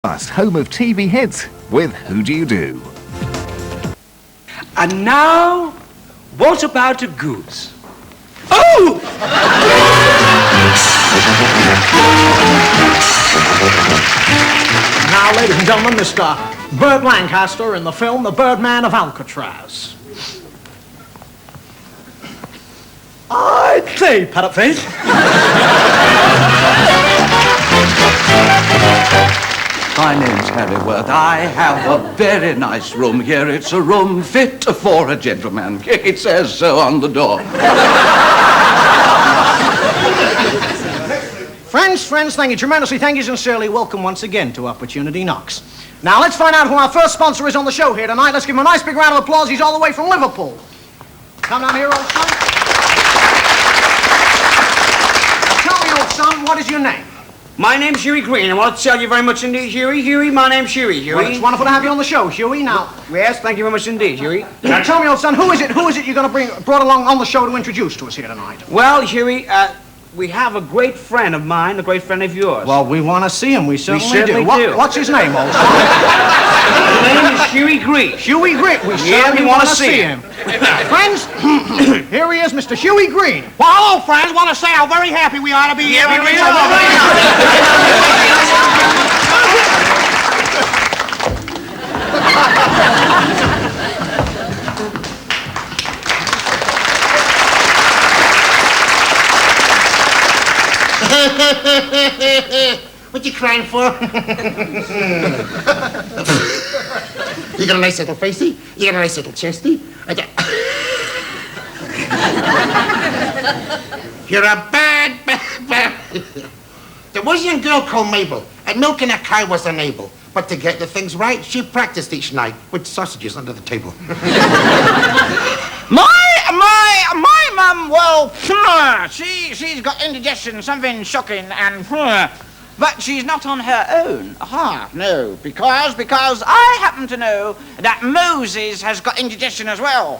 home of TV hits with Who Do You Do? And now, what about the goods? Oh! Now, ladies and gentlemen, Mr. Burt Lancaster in the film The Birdman of Alcatraz. I'd say, parrot face. My name's Harry Worth. I have a very nice room here. It's a room fit for a gentleman. It says so on the door. Friends, thank you tremendously. Thank you sincerely. Welcome once again to Opportunity Knocks. Now, let's find out who our first sponsor is on the show here tonight. Let's give him a nice big round of applause. He's all the way from Liverpool. Come down here, old son. Now, tell me, old son, what is your name? My name's Huey Green. I want to tell you very much indeed, Huey. Huey, my name's Huey. Huey. Well, it's wonderful to have you on the show, Huey. Now, yes, thank you very much indeed, Huey. Now, tell me, old son, who is it you're going to brought along on the show to introduce to us here tonight? Well, Huey, we have a great friend of mine, a great friend of yours. Well, we want to see him. We certainly do. do. What's his name, old son? His name is Huey Green. Huey Green. We certainly want to see him. Friends, here he is, Mr. Huey Green. Well, hello, friends. Want to say how very happy we are to be here. What you crying for? You got a nice little facey. You got a nice little chesty. You're a bad. There was a young girl called Mabel, and milking a cow was unable. But to get the things right, she practiced each night with sausages under the table. My mum, well, she's got indigestion, something shocking, and but she's not on her own. No, because I happen to know that Moses has got indigestion as well.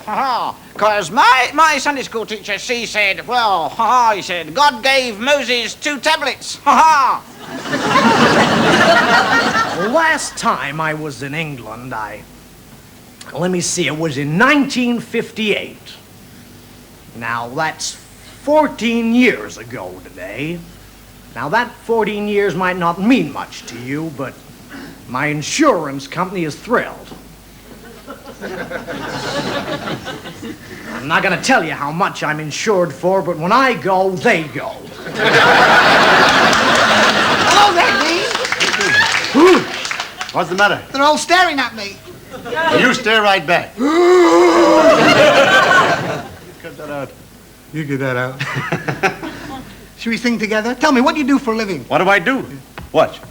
Because my Sunday school teacher, she said, well, he said, God gave Moses 2 tablets. Last time I was in England, let me see, it was in 1958. Now, that's 14 years ago today. Now, that 14 years might not mean much to you, but my insurance company is thrilled. I'm not going to tell you how much I'm insured for, but when I go, they go. Hello there, Dean. What's the matter? They're all staring at me. You stare right back. Cut that out. You get that out. Should we sing together? Tell me, what do you do for a living? What do I do? Watch.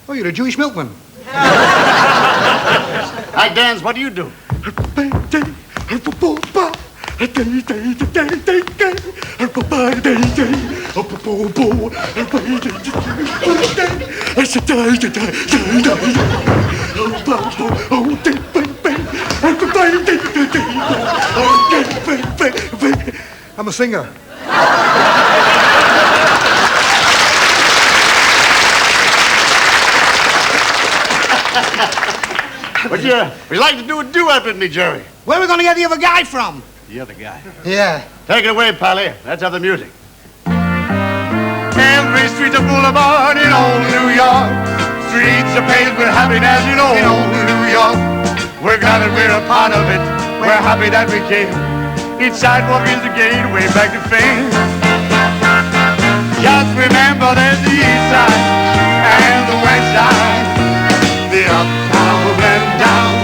Oh, you're a Jewish milkman. Hi, Dans, what do you do? I'm a singer. But we like to do a duet with me, Jerry. Where are we going to get the other guy from? The other guy. Yeah. Take it away, Pally. Let's have the music. Every street's a boulevard in old New York. Streets are paved with happiness in old New York. We're glad that we're a part of it. We're happy that we came. Each sidewalk is a gateway back to fame. Just remember there's the east side and the west side. The uptown will blend down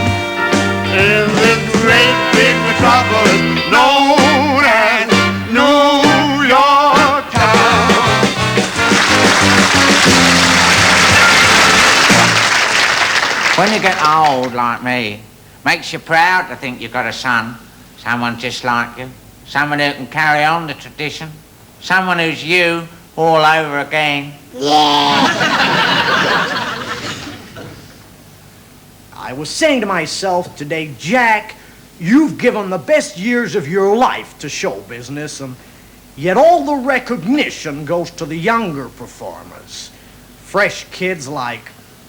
in this great big metropolis known as New York town. When you get old like me, makes you proud to think you've got a son. Someone just like you. Someone who can carry on the tradition. Someone who's you all over again. Yeah. I was saying to myself today, Jack, you've given the best years of your life to show business, and yet all the recognition goes to the younger performers. fresh kids like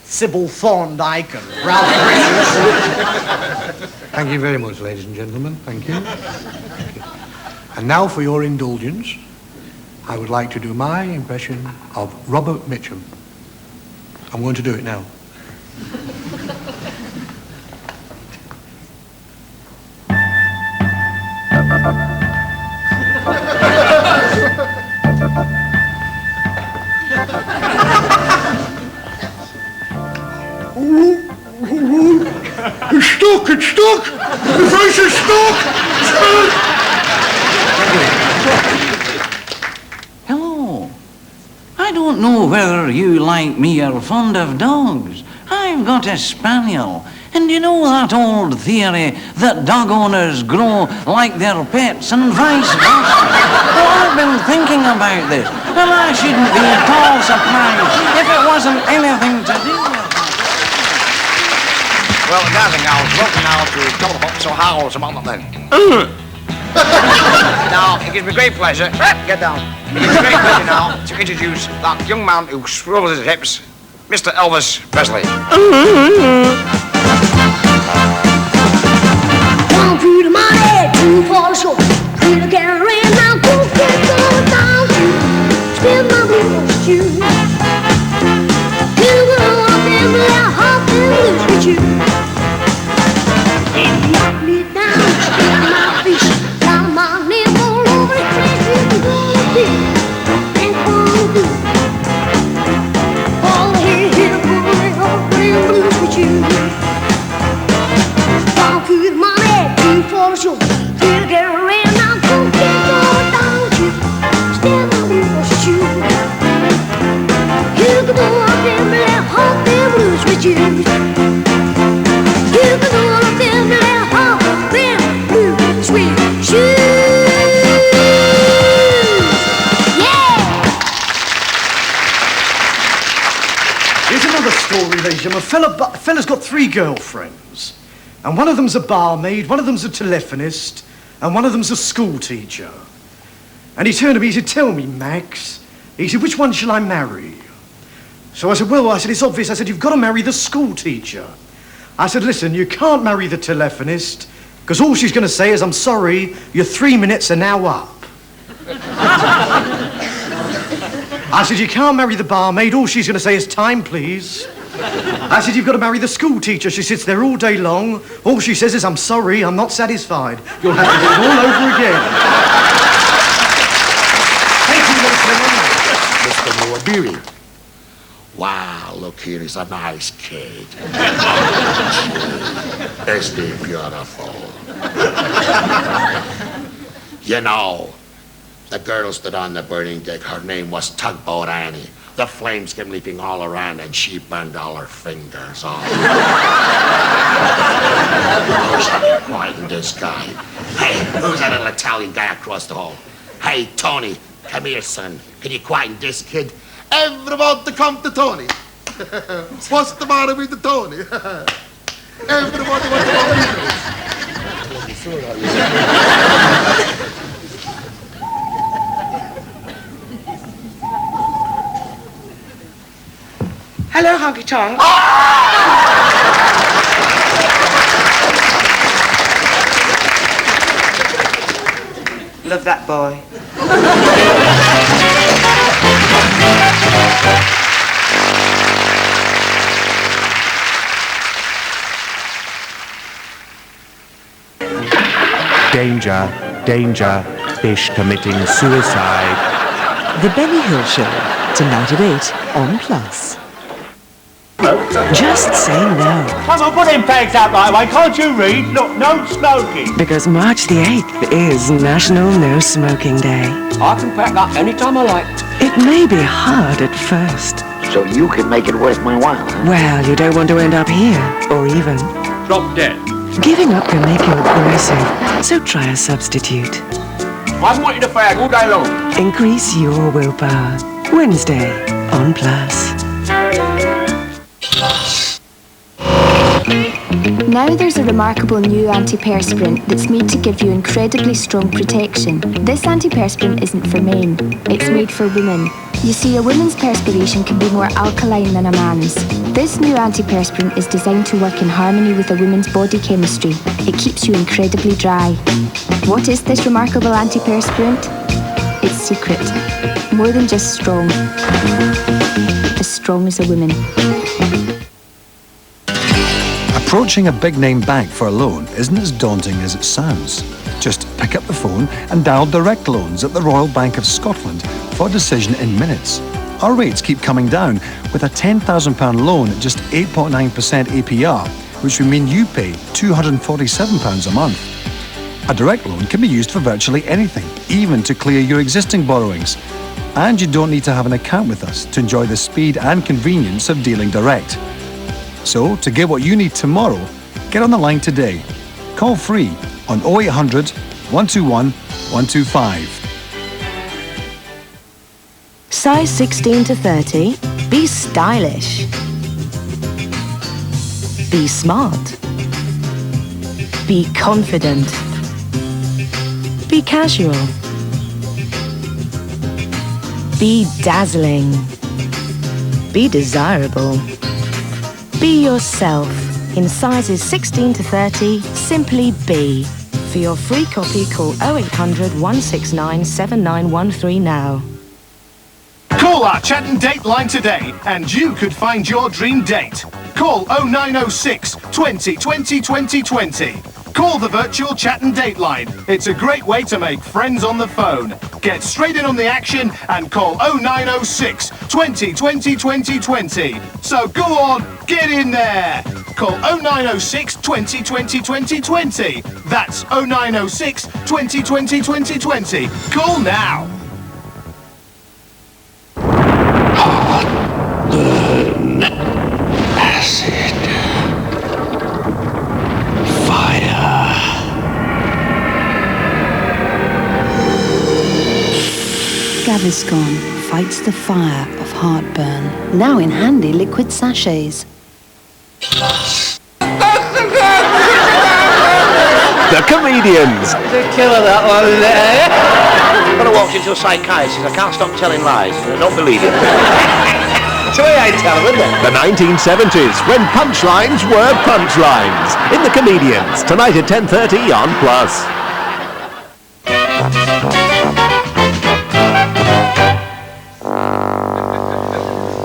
Sybil Thorndike and Ralph Richards. Thank you very much, ladies and gentlemen. Thank you. Thank you. And now, for your indulgence, I would like to do my impression of Robert Mitchum. I'm going to do it now. It's stuck! It's stuck! The face is stuck! Hello. I don't know whether you, like me, are fond of dogs. I've got a spaniel. And you know that old theory that dog owners grow like their pets and vice versa? Well, I've been thinking about this, and I shouldn't be at all surprised if it wasn't anything to do with that. Well, guys and gals, welcome now to Telehops or Howls a moment then. Now, it gives me great pleasure. Get down. It gives me great pleasure now to introduce that young man who swivels his hips, Mr. Elvis Presley. One for the money, two for the show. Three to get around now, go get going down to spin my wheels, you. You go up and let hop and lose with you. And knock me down, spin my feet, down my name all over the place. You gonna be and gonna do. All the hit up and blues with you. One for the money, two for the show. Three to get around now, go get going down to spin my wheels, you. You can go up and let hop and blues with you. You can go up and let hop and blues with you. Yeah! Here's another story, ladies and gentlemen. A fella's got 3 girlfriends. And one of them's a barmaid, one of them's a telephonist, and one of them's a school teacher. And he turned to me, he said, "Tell me, Max," he said, "which one shall I marry?" So I said, "Well," I said, "it's obvious." I said, "You've got to marry the school teacher." I said, "Listen, you can't marry the telephonist, because all she's going to say is, 'I'm sorry, your 3 minutes are now up.'" I said, "You can't marry the barmaid, all she's going to say is, 'Time, please.'" I said, "You've got to marry the school teacher. She sits there all day long. All she says is, 'I'm sorry, I'm not satisfied.' You'll have to do it all over again." Thank you, Mr. Moabiri. Wow, look here, he's a nice kid. Isn't he beautiful? You know, the girl stood on the burning deck. Her name was Tugboat Annie. The flames came leaping all around, and she burned all her fingers off. Oh, quiet in this guy. Hey, who's that little Italian guy across the hall? Hey, Tony, come here, son. Can you quieten this kid? Everybody come to Tony. What's the matter with the Tony? Everybody wants to come here. Hello, Honky Tonk. Love that boy. Danger, danger, fish committing suicide. The Benny Hill Show, tonight at 8 on Plus. Just say no. Come on, put them pegs out that way. Can't you read? Look, no smoking. Because March the 8th is National No Smoking Day. I can pack up any time I like. It may be hard at first. So you can make it worth my while, huh? Well, you don't want to end up here, or even Drop dead. giving up can make you aggressive, so try a substitute. I want you to fag all day long. Increase your willpower. Wednesday on Plus. Now there's a remarkable new antiperspirant that's made to give you incredibly strong protection. This antiperspirant isn't for men, it's made for women. You see, a woman's perspiration can be more alkaline than a man's. This new antiperspirant is designed to work in harmony with a woman's body chemistry. It keeps you incredibly dry. What is this remarkable antiperspirant? It's secret. More than just strong. As strong as a woman. Approaching a big-name bank for a loan isn't as daunting as it sounds. Just pick up the phone and dial direct loans at the Royal Bank of Scotland for a decision in minutes. Our rates keep coming down, with a £10,000 loan at just 8.9% APR, which would mean you pay £247 a month. A direct loan can be used for virtually anything, even to clear your existing borrowings. And you don't need to have an account with us to enjoy the speed and convenience of dealing direct. So, to get what you need tomorrow, get on the line today. Call free on 0800 121 125. Size 16 to 30. Be stylish. Be smart. Be confident. Be casual. Be dazzling. Be desirable. Be yourself. In sizes 16 to 30, simply be. For your free copy, call 0800 169 7913 now. Call our chat and date line today and you could find your dream date. Call 0906 20 20 20 20. Call the virtual chat and date line. It's a great way to make friends on the phone. Get straight in on the action and call 0906 20 20 20 20. So go on, get in there. Call 0906 20 20 20 20. That's 0906 20 20 20 20. Call now. Burn. Acid. Fire. Gaviscon fights the fire of heartburn. Now in handy liquid sachets. The Comedians. The killer, that one, isn't it? When I walked into a psychiatrist, I can't stop telling lies. I don't believe it. That's the way I tell them, isn't it? The 1970s, when punchlines were punchlines. In The Comedians, tonight at 10:30 on Plus.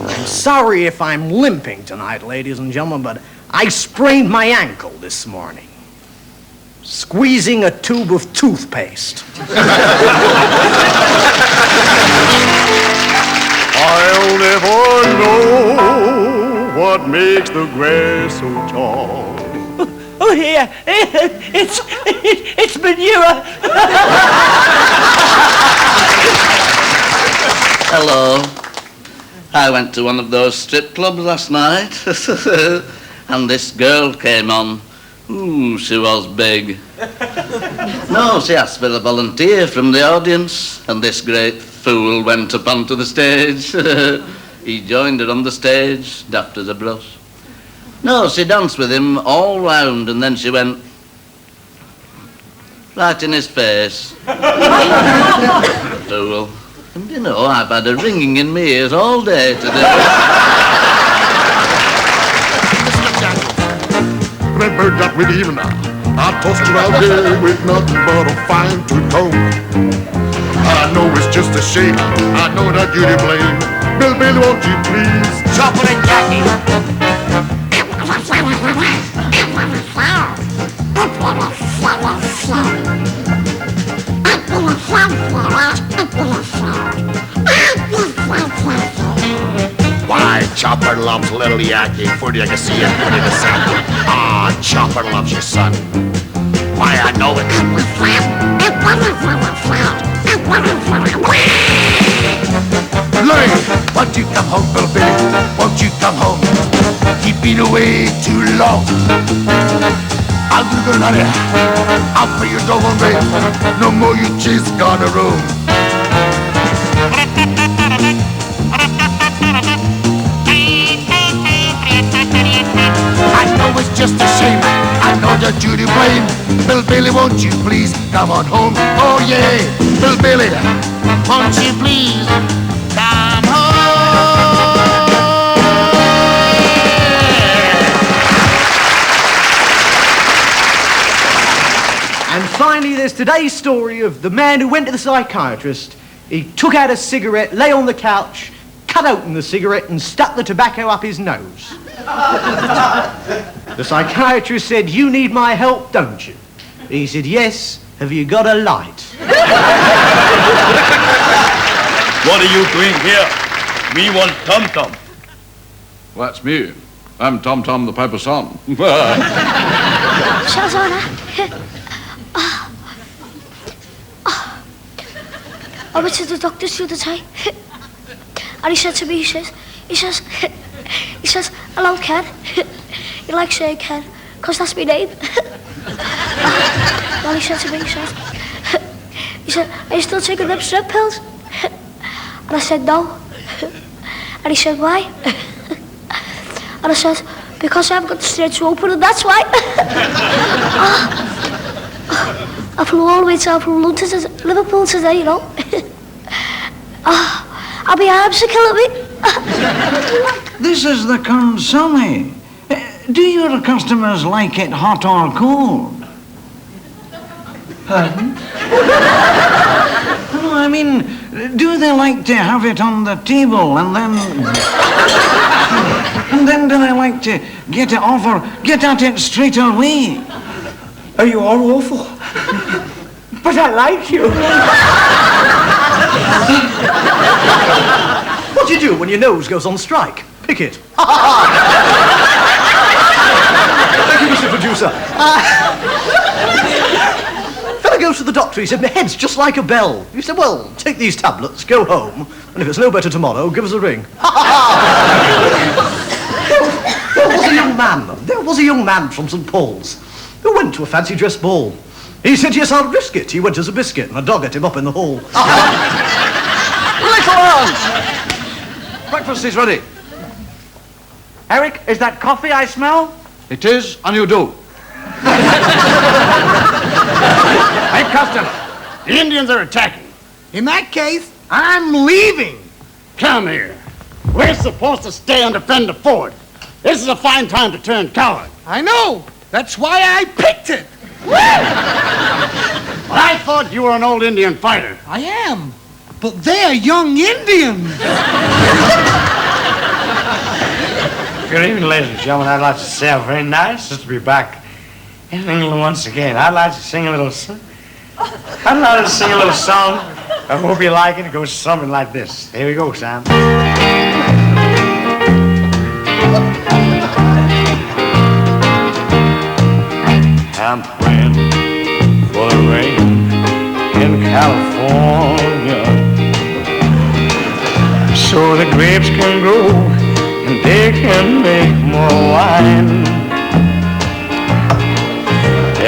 I'm sorry if I'm limping tonight, ladies and gentlemen, but I sprained my ankle this morning. Squeezing a tube of toothpaste. I'll never know what makes the grass so tall. Oh, here. It's manure. Hello. I went to one of those strip clubs last night, and this girl came on. Ooh, she was big. No, she asked for a volunteer from the audience, and this great fool went up onto the stage. He joined her on the stage, daft as a brush. No, she danced with him all round, and then she went right in his face. Fool. And you know, I've had a ringing in my ears all day today. Remember that with even now. I tossed you out there with nothing but a fine tooth comb. I know it's just a shame. I know that you're to blame. Bill, won't you please chop it and Jackie? Why, Chopper loves little Yankee. For you can see it, put it aside. Ah, Chopper loves your son. Why, I know it. Larry, won't you come home, little Billy? Won't you come home? You've been away too long. I'll do the honey. I'll pay your dog on me. No more you chase gonna roam. I know it's just a shame. I know that you're to blame. Bill Bailey, won't you please come on home? Oh yeah, Bill Bailey, won't you please come finally, there's today's story of the man who went to the psychiatrist. He took out a cigarette, lay on the couch, cut open the cigarette and stuck the tobacco up his nose. The psychiatrist said, "You need my help, don't you?" He said, "Yes. Have you got a light?" What are you doing here? We want Tom Tom. That's me. I'm Tom Tom, the Piper's son. Shazana. I went to the doctor's the other day, and he said to me, he says, "Hello, Ken." You like saying Ken, because that's my name. Well, he said to me, he said, "Are you still taking them strep pills?" And I said, "No." And he said, "Why?" And I said, "Because I haven't got the strength to open, and that's why." I flew all the way down from London to Liverpool today, you know. I'll be arms are killing me. This is the consomme. Do your customers like it hot or cold? Pardon? No, I mean, do they like to have it on the table and then... and then do they like to get it off or get at it straight away? Are you all awful? But I like you. What do you do when your nose goes on strike? Pick it. Thank you, Mr. Producer. Fella goes to the doctor. He said, "My head's just like a bell." He said, "Well, take these tablets, go home, and if it's no better tomorrow, give us a ring." There was a young man from St. Paul's who went to a fancy dress ball. He said, "Yes, I'll risk it." He went as a biscuit, and a dog ate him up in the hall. Little Hans! Breakfast is ready. Eric, is that coffee I smell? It is, and you do. Hey, Custer, the Indians are attacking. In that case, I'm leaving. Come here. We're supposed to stay and defend the fort. This is a fine time to turn coward. I know. That's why I picked it. But I thought you were an old Indian fighter. I am, but they're young Indians. Good evening, ladies and gentlemen. I'd like to say how very nice it is to be back in England once again. I'd like to sing a little song. I hope you like it. It goes something like this. Here we go, Sam. I'm praying for the rain in California, so the grapes can grow and they can make more wine.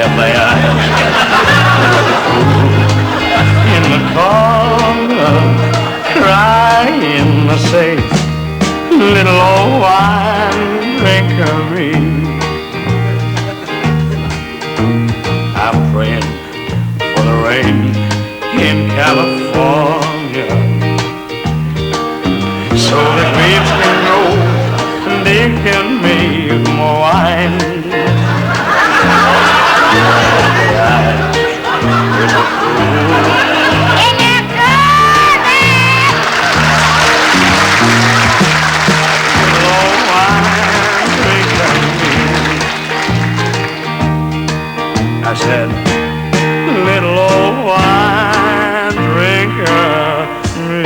If they are in the corner crying, I say, "Little old wine drinker me." I'm praying for the rain in California, so the grapes can grow and they can make more wine. I said, "Little old wine drinker me."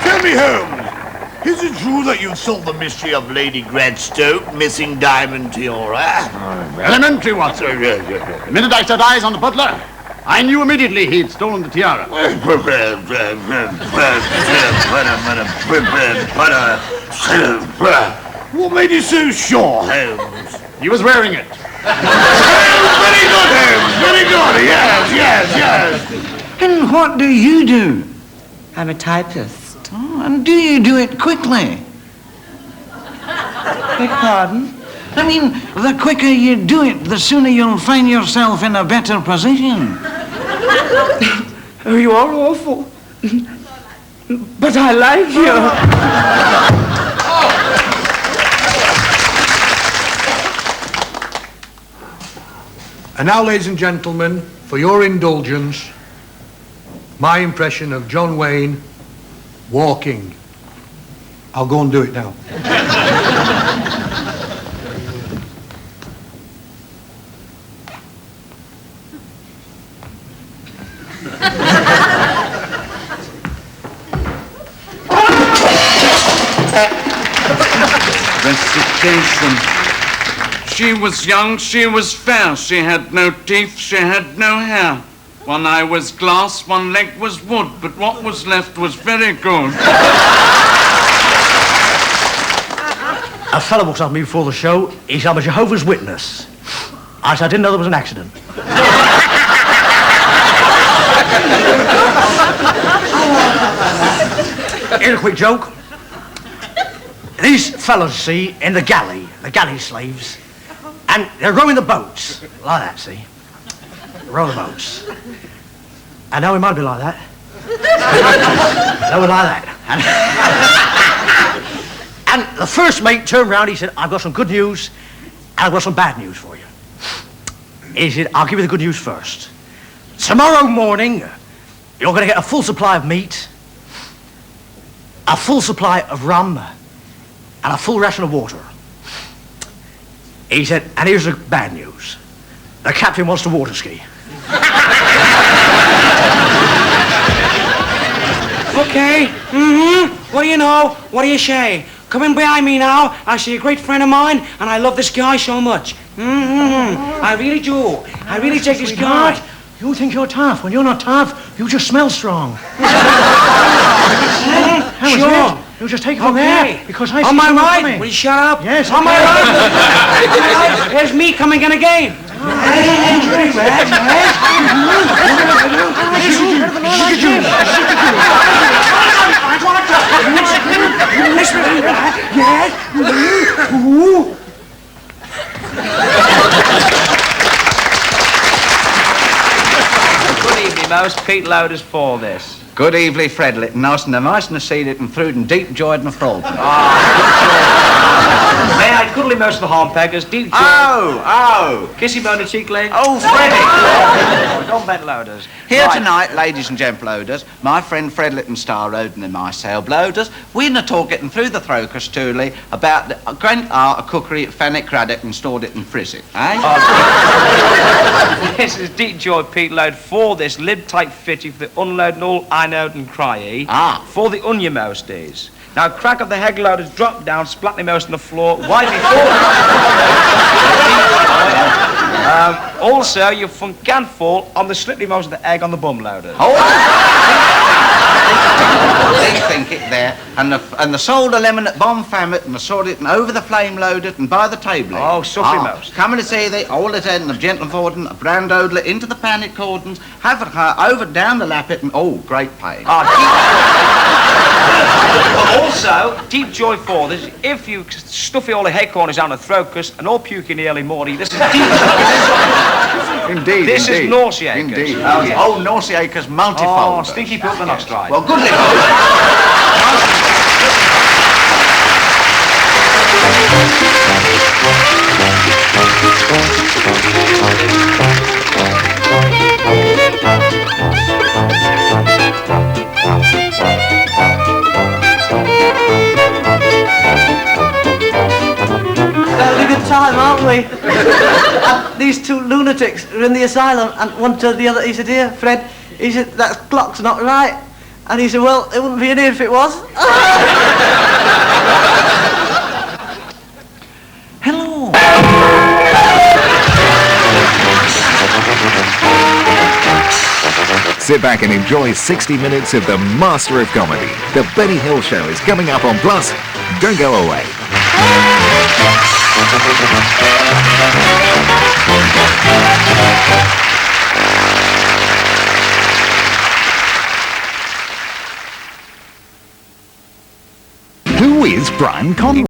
Tell me, Holmes, is it true that you've solved the mystery of Lady Gradstoke missing Diamond Tiara? Elementary, Watson. The minute I set eyes on the butler, I knew immediately he'd stolen the tiara. What made you so sure, Holmes? He was wearing it. Very good, Holmes. Very good. Yes. And what do you do? I'm a typist. Oh, and do you do it quickly? Beg pardon? I mean, the quicker you do it, the sooner you'll find yourself in a better position. Oh, you are awful. But I like you. And now, ladies and gentlemen, for your indulgence, my impression of John Wayne walking. I'll go and do it now. Recitation. She was young, she was fair, she had no teeth, she had no hair. One eye was glass, one leg was wood, but what was left was very good. A fellow walks up to me before the show. He said, I'm a Jehovah's Witness. I said, I didn't know there was an accident. Here's a quick joke. These fellas, see, in the galley slaves, and they're rowing the boats, like that, see? Row the boats. I know it might be like that. No, like that. And the first mate turned round, he said, I've got some good news, and I've got some bad news for you. He said, I'll give you the good news first. Tomorrow morning, you're going to get a full supply of meat, a full supply of rum, and a full ration of water. He said, and here's the bad news. The captain wants to water ski. Okay. What do you know? What do you say? Come in behind me now. I see a great friend of mine, and I love this guy so much. I really do. I really take this guy. You think you're tough. When you're not tough, you just smell strong. Sure. You just take it from there, because I see on my someone right. coming. Will you shut up? Yes. On my right. There's me coming in again. Good evening, most Pete Loaders for this. Good evening, Fred Litton. Nice and seated and through and deep joyed and frog. May I cuddly most of the hornpeckers, deep joy. Oh. Kissy bone and cheek leg. Oh, Freddie. Don't bet Loaders. Here tonight, ladies and gent loaders, my friend Fred Litton Starr Roden and myself, loaders, we're going to talk it through the Throcus Tooley about the grand art of cookery at Fenwick Craddock and stored it in Frizzy, eh? This is deep joy Pete Load for this lib type fitting for the unload and all I know and cryy. For the onion most days. Now crack up the head loaders, drop down, splat them most on the floor, wide before. Also, your fun can fall on the slippery most of the egg on the bum loaders. They think it there, and the solder lemon at bomb fammet and the sort it and over the flame loaded and by the table. Oh, suffering most. Coming to see the all the head and the gentle forward, a brand odler into the panic cordons, have it over down the lappet and great pain. Also, deep joy for this, if you stuffy all the head corners down the throat and all puke in the early morning, this is deep joy. Indeed, This is nauseacres. Indeed. Oh, yes. Oh, nauseacres multifold. Oh, stinky poop the nostrils. Well, good Having a good time, aren't we? These two lunatics are in the asylum, and one to the other, he said, here, Fred, he said, that clock's not right. And he said, well, it wouldn't be in here if it was. Hello. Sit back and enjoy 60 minutes of the master of comedy. The Benny Hill Show is coming up on Plus. Don't go away. Who is Brian Conway?